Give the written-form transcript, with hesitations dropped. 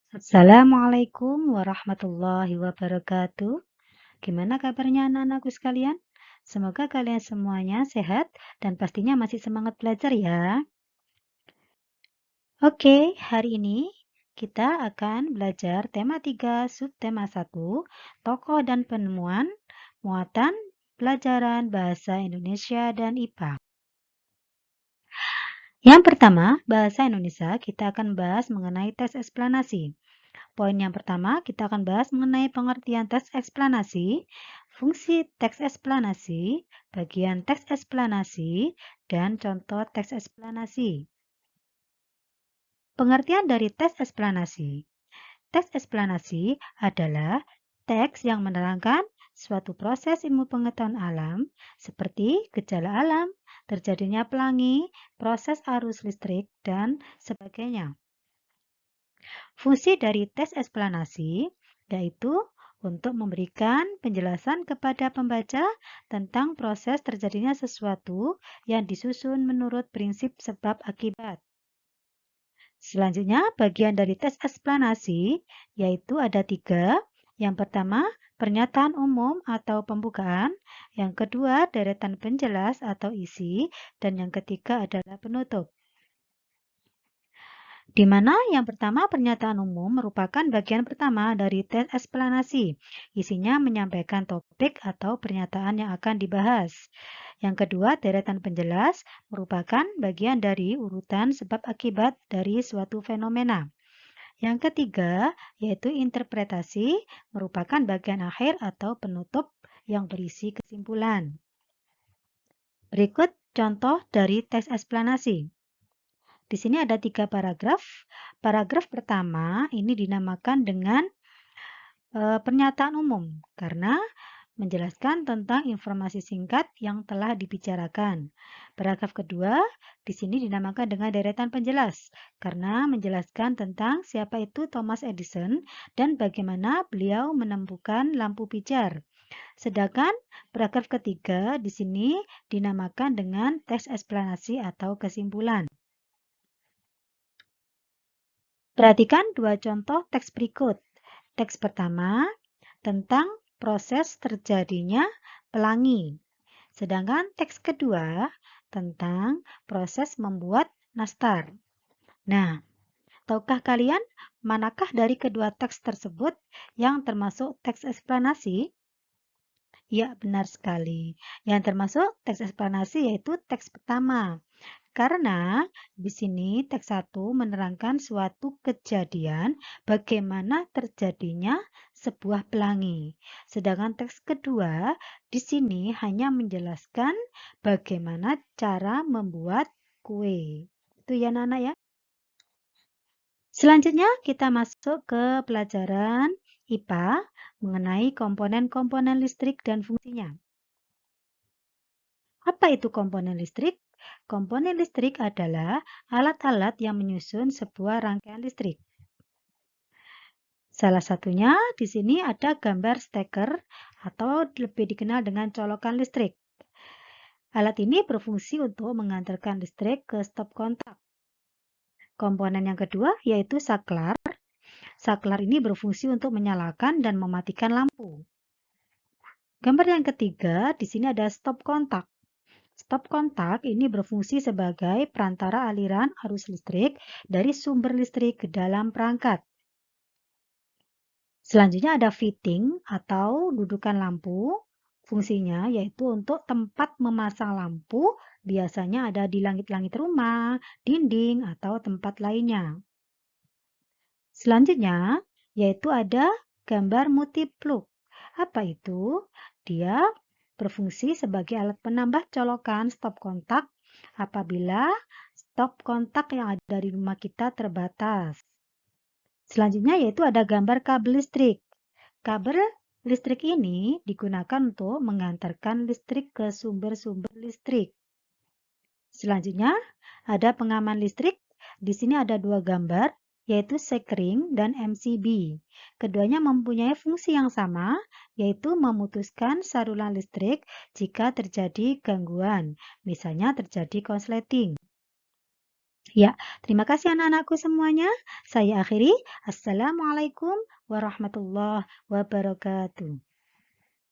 Assalamualaikum warahmatullahi wabarakatuh. Gimana kabarnya anak-anakku sekalian? Semoga kalian semuanya sehat dan pastinya masih semangat belajar ya. Oke, hari ini kita akan belajar tema 3 subtema 1, tokoh dan penemuan, muatan, pelajaran bahasa Indonesia dan IPA. Yang pertama, bahasa Indonesia kita akan bahas mengenai teks eksplanasi. Poin yang pertama, kita akan bahas mengenai pengertian teks eksplanasi, fungsi teks eksplanasi, bagian teks eksplanasi, dan contoh teks eksplanasi. Pengertian dari teks eksplanasi. Teks eksplanasi adalah teks yang menerangkan suatu proses ilmu pengetahuan alam seperti gejala alam, terjadinya pelangi, proses arus listrik, dan sebagainya. Fungsi dari teks eksplanasi yaitu untuk memberikan penjelasan kepada pembaca tentang proses terjadinya sesuatu yang disusun menurut prinsip sebab akibat. Selanjutnya, bagian dari teks eksplanasi yaitu ada 3. Yang pertama, pernyataan umum atau pembukaan. Yang kedua, deretan penjelas atau isi. Dan yang ketiga adalah penutup. Di mana yang pertama pernyataan umum merupakan bagian pertama dari teks eksplanasi. Isinya menyampaikan topik atau pernyataan yang akan dibahas. Yang kedua, deretan penjelas merupakan bagian dari urutan sebab akibat dari suatu fenomena. Yang ketiga, yaitu interpretasi merupakan bagian akhir atau penutup yang berisi kesimpulan. Berikut contoh dari teks eksplanasi. Di sini ada 3 paragraf. Paragraf pertama ini dinamakan dengan pernyataan umum karena menjelaskan tentang informasi singkat yang telah dibicarakan. Paragraf kedua di sini dinamakan dengan deretan penjelas karena menjelaskan tentang siapa itu Thomas Edison dan bagaimana beliau menemukan lampu pijar. Sedangkan paragraf ketiga di sini dinamakan dengan teks eksplanasi atau kesimpulan. Perhatikan 2 contoh teks berikut. Teks pertama tentang proses terjadinya pelangi. Sedangkan teks kedua tentang proses membuat nastar. Nah, tahukah kalian manakah dari kedua teks tersebut yang termasuk teks eksplanasi? Ya, benar sekali. Yang termasuk teks eksplanasi yaitu teks pertama. Karena di sini teks 1 menerangkan suatu kejadian bagaimana terjadinya sebuah pelangi. Sedangkan teks kedua di sini hanya menjelaskan bagaimana cara membuat kue. Itu ya Nana ya. Selanjutnya kita masuk ke pelajaran IPA mengenai komponen-komponen listrik dan fungsinya. Apa itu komponen listrik? Komponen listrik adalah alat-alat yang menyusun sebuah rangkaian listrik. Salah satunya di sini ada gambar steker atau lebih dikenal dengan colokan listrik. Alat ini berfungsi untuk mengantarkan listrik ke stop kontak. Komponen yang kedua yaitu saklar. Saklar ini berfungsi untuk menyalakan dan mematikan lampu. Gambar yang ketiga di sini ada stop kontak. Stop kontak ini berfungsi sebagai perantara aliran arus listrik dari sumber listrik ke dalam perangkat. Selanjutnya ada fitting atau dudukan lampu. Fungsinya yaitu untuk tempat memasang lampu, biasanya ada di langit-langit rumah, dinding, atau tempat lainnya. Selanjutnya yaitu ada gambar multiplug. Apa itu? Dia berfungsi sebagai alat penambah colokan stop kontak apabila stop kontak yang ada di rumah kita terbatas. Selanjutnya yaitu ada gambar kabel listrik. Kabel listrik ini digunakan untuk mengantarkan listrik ke sumber-sumber listrik. Selanjutnya ada pengaman listrik. Di sini ada 2 gambar, yaitu sekring dan MCB. Keduanya mempunyai fungsi yang sama, yaitu memutuskan saluran listrik jika terjadi gangguan, misalnya terjadi konsleting. Ya, terima kasih anak-anakku semuanya. Saya akhiri. Assalamualaikum warahmatullahi wabarakatuh.